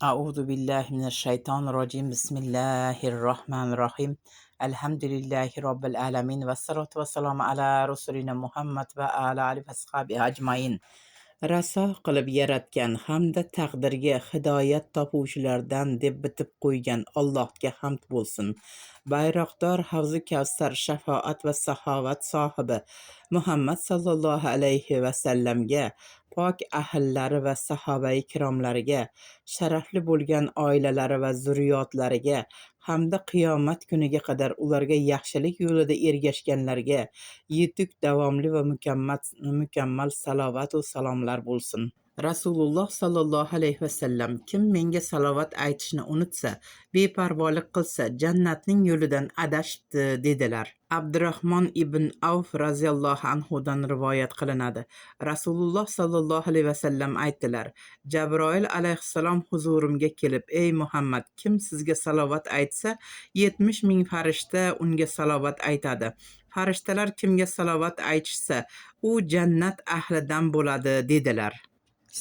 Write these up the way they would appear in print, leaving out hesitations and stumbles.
أعوذ بالله من الشيطان الرجيم بسم الله الرحمن الرحيم الحمد لله رب العالمين والصلاة والسلام على رسولنا محمد وعلى آله وصحبه أجمعين. Raso qilib yaratgan hamda taqdirga hidoyat topuvchilardan deb bitib qo'ygan Allohga hamd bo'lsin. Bayroqdor Havzi Kavsar shafoat va saxovat sohibi Muhammad sallallohu alayhi va sallamga, pok ahllari va sahobai ikromlariga, sharafli bo'lgan oilalari va zurriyotlariga hamda qiyomat kuniga qadar ularga yaxshilik yo'lida ergashganlarga yetuk, davomli va mukammal salovat va salomlar bo'lsin. Rasululloh sallallohu alayhi vasallam: kim menga salovat aytishni unutsa, beparvolik qilsa, jannatning yo'lidan adashibdi, dedilar. Abdurahmon ibn Avf raziyallohu anhudan rivoyat qilinadi. Rasululloh sallallohu alayhi vasallam aytdilar: Jabroil alayhissalom huzurimga kelib: ey Muhammad, kim sizga salovat aytsa, 70 ming farishta unga salovat aytadi. Farishtalar kimga salovat aytishsa, u jannat ahlidan bo'ladi, dedilar.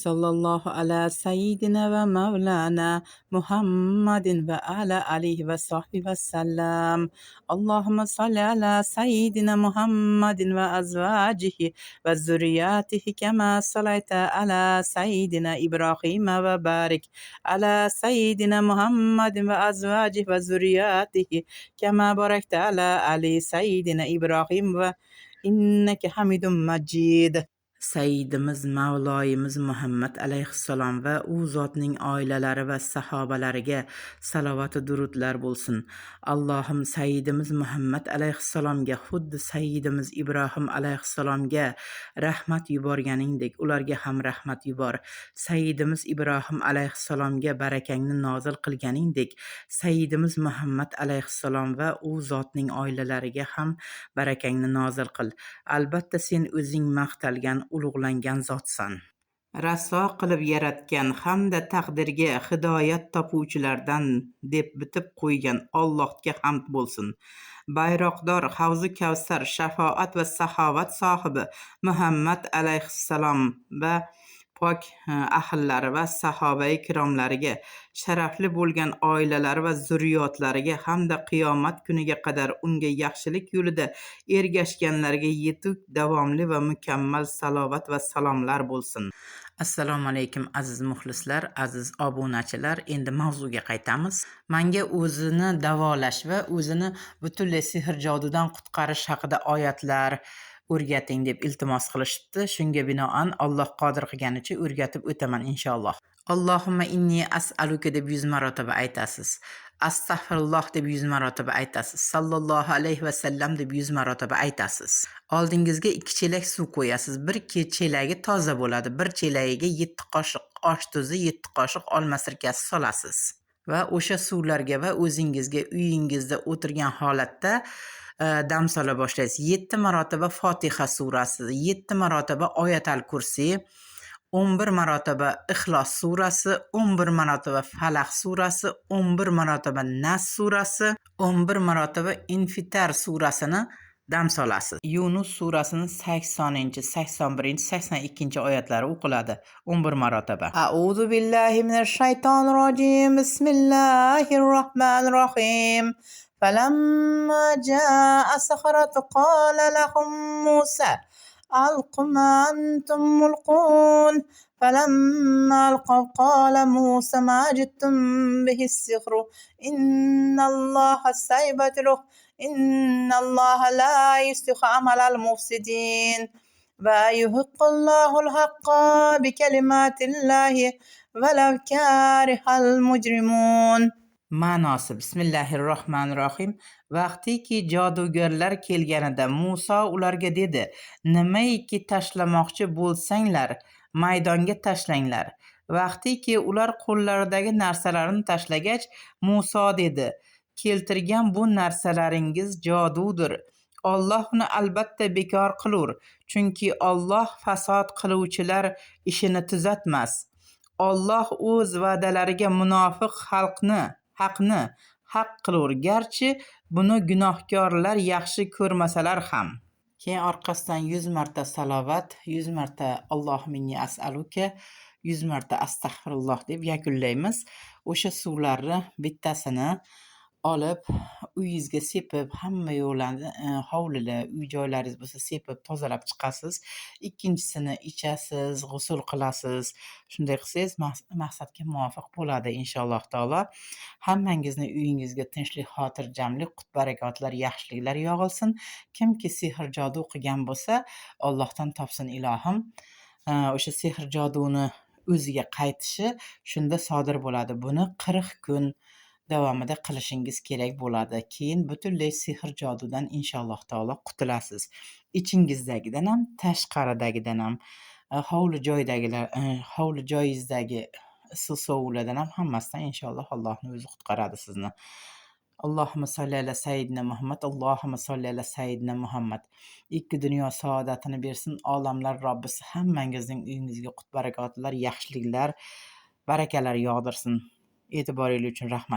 Sallallohu ala sayyidina va mavlana Muhammadin va ala alihi va sahbihi va sallam. Allohumma salli ala sayyidina Muhammadin va azvajihi va zurriyatihi kama sallaita ala sayyidina Ibrohim va barik ala sayyidina Muhammadin va azvajihi va zurriyatihi kama barakta ala ali sayyidina Ibrohim va innaka hamidum majid. Sayyidimiz Mavloyimiz Muhammad alayhissalom va u zotning oilalari va sahobalariga salovat va durudlar bo'lsin. Allohim Sayyidimiz Muhammad alayhissalomga xuddi Sayyidimiz Ibrohim alayhissalomga rahmat yuborganingdek ularga ham rahmat yubor. Sayyidimiz Ibrohim alayhissalomga barakangni nozil qilganingdek Sayyidimiz Muhammad alayhissalom va u zotning oilalariga ham barakangni nozil qil. Albatta sen o'zing maqtalgan, ulug'langan zotsan. Raso qilib yaratgan hamda taqdirga hidoyat topuvchilardan deb bitib qo'ygan Allohga hamd bo'lsin. Bayroqdor Havzi Kavsar shafoat va saxovat sohibi Muhammad alayhissalom va pok ahllari va sahobai ikromlariga, sharafli bo'lgan oilalari va zurriyotlariga hamda qiyomat kuniga qadar unga yaxshilik yo'lida ergashganlarga yetuk, davomli va mukammal salovat va salomlar bo'lsin. Assalomu alaykum aziz muxlislar, aziz obunachilar. Endi mavzuga qaytamiz. Menga o'zini davolash va o'zini butunlay sehr jodudan qutqarish haqida oyatlar o'rgating deb iltimos qilishibdi. Shunga binoan Alloh qodir qilganicha o'rgatib o'taman inshaalloh. Allohumma inni as'aluka deb 100 marotaba aytasiz. Astag'firulloh deb 100 marotaba aytasiz. Sallallohu alayhi va sallam deb 100 marotaba aytasiz. Oldingizga 2 chelak suv qo'yasiz. Bir chelagi toza bo'ladi. Bir chelagiga 7 qoshiq osh tuzi, 7 qoshiq olma sirkasi solasiz. Va o'sha suvlarga va o'zingizga uyingizda o'tirgan holatda dam sola boshlaysiz. 7 marotaba Fotiha surasi, 7 marotaba Oyatal Kursi, 11 marotaba Ixlos surasi, 11 marotaba Falaq surasi, 11 marotaba Nas surasi, 11 marotaba Infitar surasini dam solasiz. Yunus surasining 80, 81, 82 oyatlari o'qiladi 11 marotaba. A'udhu billahi minash shaytonir rojim. Bismillahir rohmanir rohim. فلما جاء السحرة قال لهم موسى ألقوا ما أنتم ملقون فلما ألقوا قال موسى ما جئتم به السحر إن الله سيبطله إن الله لا يصلح عمل المفسدين ويحق الله الحق بكلمات الله ولو كره المجرمون. Ma'nosi: Bismillahirrohmanirrohim. Vaqtiki jodugarlar kelganida Musa ularga dedi: nimaiki tashlamoqchi bo'lsanglar, maydonga tashlanglar. Vaqtiki ular qo'llaridagi narsalarini tashlagach, Musa dedi: keltirgan bu narsalaringiz jodudir. Alloh uni albatta bekor qilur, chunki Alloh fasod qiluvchilar ishini tuzatmas. Alloh o'z va'dalariga munofiq haqni haq qilur, garchi buni gunohkorlar yaxshi ko'rmasalar ham. Keyin orqasidan 100 marta salovat, 100 marta Allohumma inni as'aluka, 100 marta astag'firulloh deb yakunlaymiz. O'sha suvlarni bittasini olib uyingizga sepib, hamma yo'llarni hovlilar, uy-joylaringiz bo'lsa sepib tozalab chiqasiz. Ikkinchisini ichasiz, g'usul qilasiz. Shunday qilsangiz maqsadga muvofiq bo'ladi inshaalloh taolo. Hammangizni uyingizga tinchlik, xotirjamlik, qut-barakotlar, yaxshiliklar yog'ilsin. Kimki sehr jodu qilgan bo'lsa, Allohdan topsin ilohim. O'sha sehr joduni o'ziga qaytishi shunda sodir bo'ladi. Buni 40 kun davomida qilishingiz kerak bo'ladi. Keyin butunlay sehr jodudan inshaalloh taolo qutulasiz. Ichingizdagidan ham, tashqaridagidan ham, hovli joyingizdagi issiq sovuqlardan ham hammasidan inshaalloh Allohning o'zi qutqaradi sizni. Allohumma solli ala sayyidina Muhammad, Allohumma solli ala sayyidina Muhammad. Ikki dunyo saodatini bersin olamlar Robbisi. Hammangizning uyingizga qut-barakotlar, yaxshiliklar, barakalar yog'dirsin. E'tiboringiz uchun rahmat.